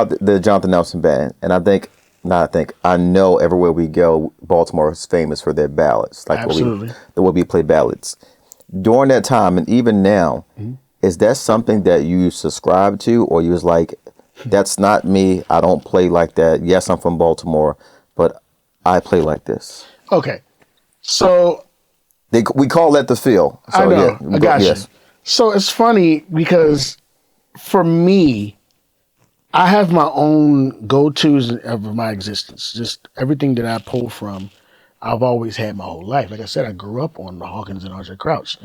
about the Jonathan Nelson Band, and I know everywhere we go, Baltimore is famous for their ballads, like Absolutely. the way we play ballads. During that time, and even now, is that something that you subscribe to, or you was like, that's not me, I don't play like that. Yes, I'm from Baltimore, but I play like this. Okay. So we call that the feel. So, I know. Yeah, I got you. yes. So it's funny because for me, I have my own go-tos of my existence. Just everything that I pull from, I've always had my whole life. Like I said, I grew up on the Hawkins and Archer Crouch.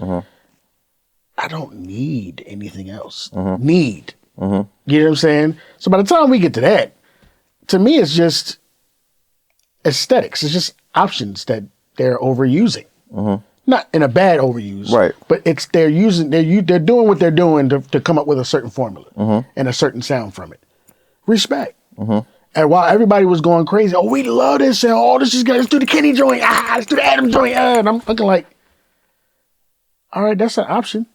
I don't need anything else. Need. You know what I'm saying? So by the time we get to that, to me, it's just aesthetics. It's just options that they're overusing. Not in a bad overuse, Right? But they're doing what they're doing to come up with a certain formula and a certain sound from it. Respect. And while everybody was going crazy, oh, we love this, and oh, let's do the Kenny joint, let's do the Adam joint, and I'm looking like, all right, that's an option.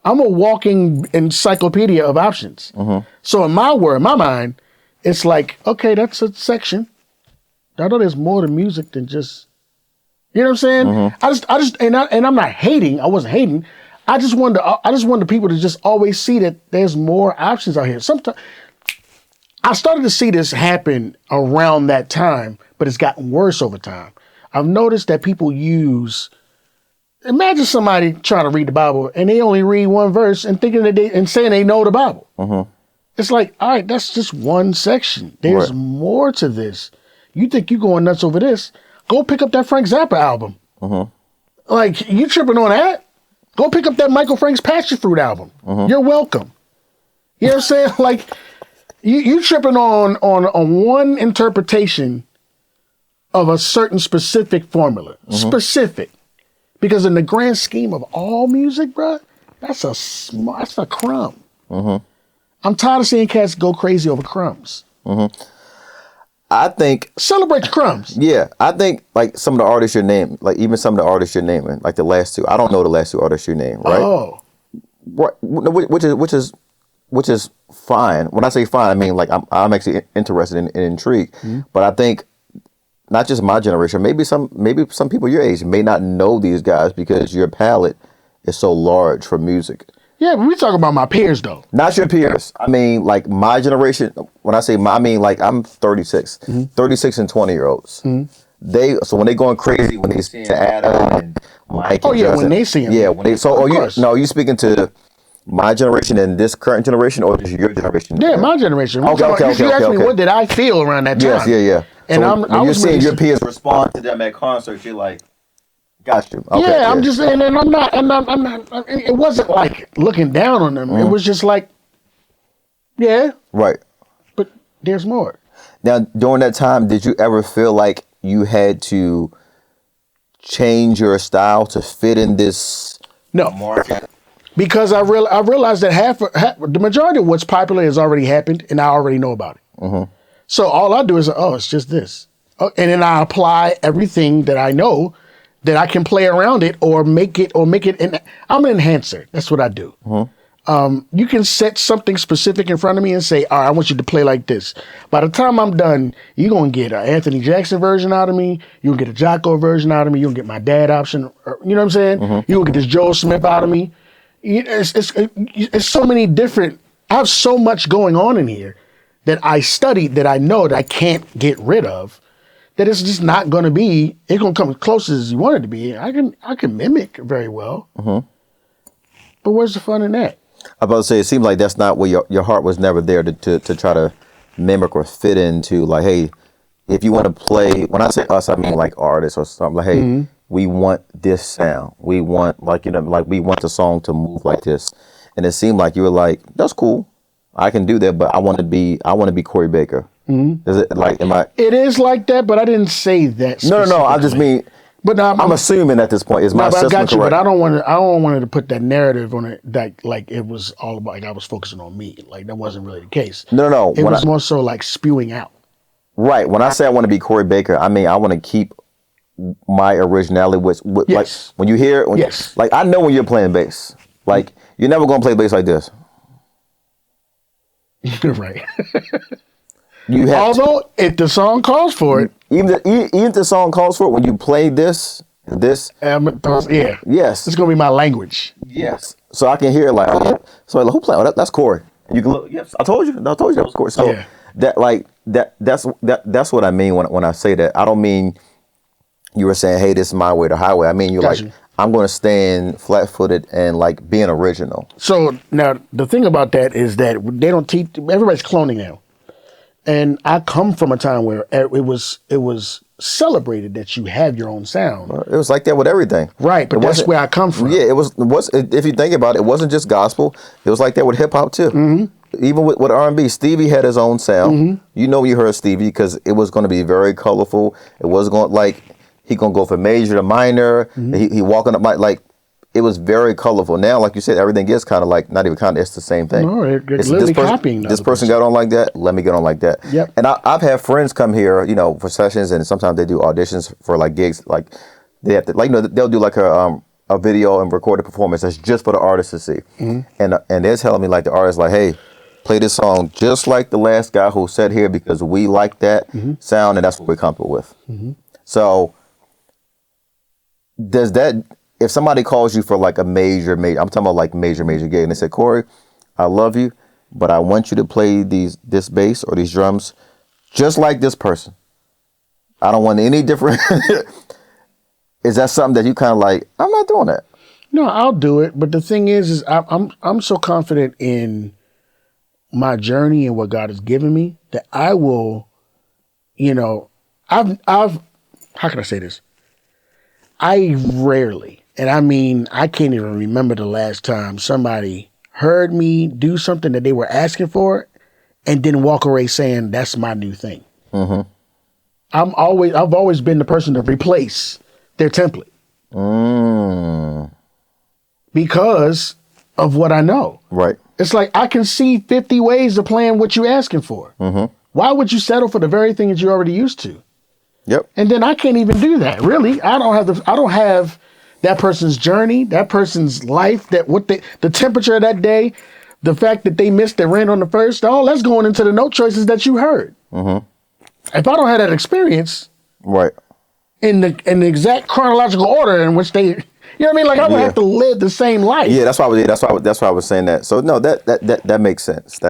I'm a walking encyclopedia of options. So in my mind, it's like, okay, that's a section. I know there's more to music than just, you know what I'm saying? I'm not hating. I wasn't hating. I just wanted people to just always see that there's more options out here. Sometimes I started to see this happen around that time, but it's gotten worse over time. I've noticed that people imagine somebody trying to read the Bible and they only read one verse and saying they know the Bible. It's like, all right, that's just one section. There's more to this. You think you're going nuts over this? Go pick up that Frank Zappa album. Like, you tripping on that? Go pick up that Michael Frank's Passion Fruit album. You're welcome. You know what I'm saying? Like, you tripping on one interpretation of a certain specific formula. Specific. Because in the grand scheme of all music, bro, that's a crumb. I'm tired of seeing cats go crazy over crumbs. I think celebrate the crumbs. Yeah, I think like some of the artists you're naming, like even some of the artists you're naming, like the last two. I don't know the last two artists you named, right? Oh, right. Which is fine. When I say fine, I mean like I'm actually interested and intrigued. But I think not just my generation, maybe some people your age may not know these guys because your palette is so large for music. Yeah, but we talk about my peers though. Not your peers. I mean, like my generation. When I say I mean like I'm 36, 36 and 20-year-olds. So when they going crazy, when they see Adam and Mike. Oh and yeah, Justin, when they see him. Yeah, when they. So you speaking to my generation and this current generation, or just your generation? Yeah, my generation. Okay. You asked me what did I feel around that time? Yes, yeah. And so I was seeing your peers respond to them at concerts, you're like. Got you. Okay, yeah, I'm just saying, and I'm not. It wasn't like looking down on them. It was just like, yeah, right. But there's more. Now, during that time, did you ever feel like you had to change your style to fit in this market? Because I realized that the majority of what's popular has already happened, and I already know about it. So all I do is, it's just this, and then I apply everything that I know. That I can play around it or make it, and I'm an enhancer. That's what I do. You can set something specific in front of me and say, all right, I want you to play like this. By the time I'm done, you're going to get an Anthony Jackson version out of me. You'll get a Jocko version out of me. You'll get my dad option. You know what I'm saying? You'll get this Joel Smith out of me. It's so many different, I have so much going on in here that I studied, that I know that I can't get rid of. That it's just not going to be. It's going to come as close as you want it to be. I can mimic very well, but where's the fun in that? I was about to say, it seems like that's not where your heart was never there to try to mimic or fit into. Like, hey, if you want to play, when I say us, I mean like artists or something. Like, hey, we want this sound. We want we want the song to move like this. And it seemed like you were like, that's cool. I can do that, but I want to be Cory Baker. Is it like, It is like that, but I didn't say that. No. I just mean, but I'm assuming at this point is my assessment correct? But I don't want to put that narrative on it that like it was all about like I was focusing on me. Like that wasn't really the case. No. It was more so like spewing out. Right. When I say I want to be Cory Baker, I mean I want to keep my originality. With like when you hear, like I know when you're playing bass, like you're never gonna play bass like this. Right. You have Although, if the song calls for it, even if the song calls for it, when you play this, yeah, yes, it's gonna be my language. yes. So I can hear like, oh, yeah. So like, who playing? Oh, that's Cory. You can look. Yes, I told you that was Cory. So Yeah. that's what I mean when I say that. I don't mean you were saying, hey, this is my way, the highway. I mean, you're Gotcha. like, I'm going to stand flat-footed and like being original. So now the thing about that is that they don't teach. Everybody's cloning now, and I come from a time where it was celebrated that you have your own sound. It was like that with everything. Right, but that's where I come from. Yeah, it was. If you think about it, it wasn't just gospel. It was like that with hip hop too. Mm-hmm. Even with R&B, Stevie had his own sound. Mm-hmm. You know, you heard Stevie because it was going to be very colorful. It was going like he gonna go from major to minor. Mm-hmm. He walking up like it was very colorful. Now, like you said, everything is kind of like not even kind of. It's the same thing. No, it's literally copying. This person got on like that. Let me get on like that. Yep. And I've had friends come here, you know, for sessions, and sometimes they do auditions for like gigs. Like they have to, like, you know, they'll do like a video and record a performance that's just for the artist to see. Mm-hmm. And they're telling me like the artist like, hey, play this song just like the last guy who sat here because we like that sound and that's what we're comfortable with. Mm-hmm. So does that, if somebody calls you for like a major, I'm talking about like major gig, and they said, Cory, I love you, but I want you to play this bass or these drums just like this person. I don't want any different. Is that something that you kind of like, I'm not doing that? No, I'll do it. But the thing is I'm so confident in my journey and what God has given me that I will, you know, I've how can I say this? I rarely, and I mean, I can't even remember the last time somebody heard me do something that they were asking for and didn't walk away saying, that's my new thing. Mm-hmm. I've always been the person to replace their template. Because of what I know. Right. It's like, I can see 50 ways of playing what you're asking for. Mm-hmm. Why would you settle for the very thing that you're already used to? Yep. And then I can't even do that. Really, I don't have that person's journey, that person's life, the temperature of that day, the fact that they missed the rent on the first. Oh, that's going into the note choices that you heard. Mm-hmm. If I don't have that experience, right, in the exact chronological order in which they, you know what I mean? Like I would have to live the same life. Yeah, that's why I was saying that. So no, that makes sense.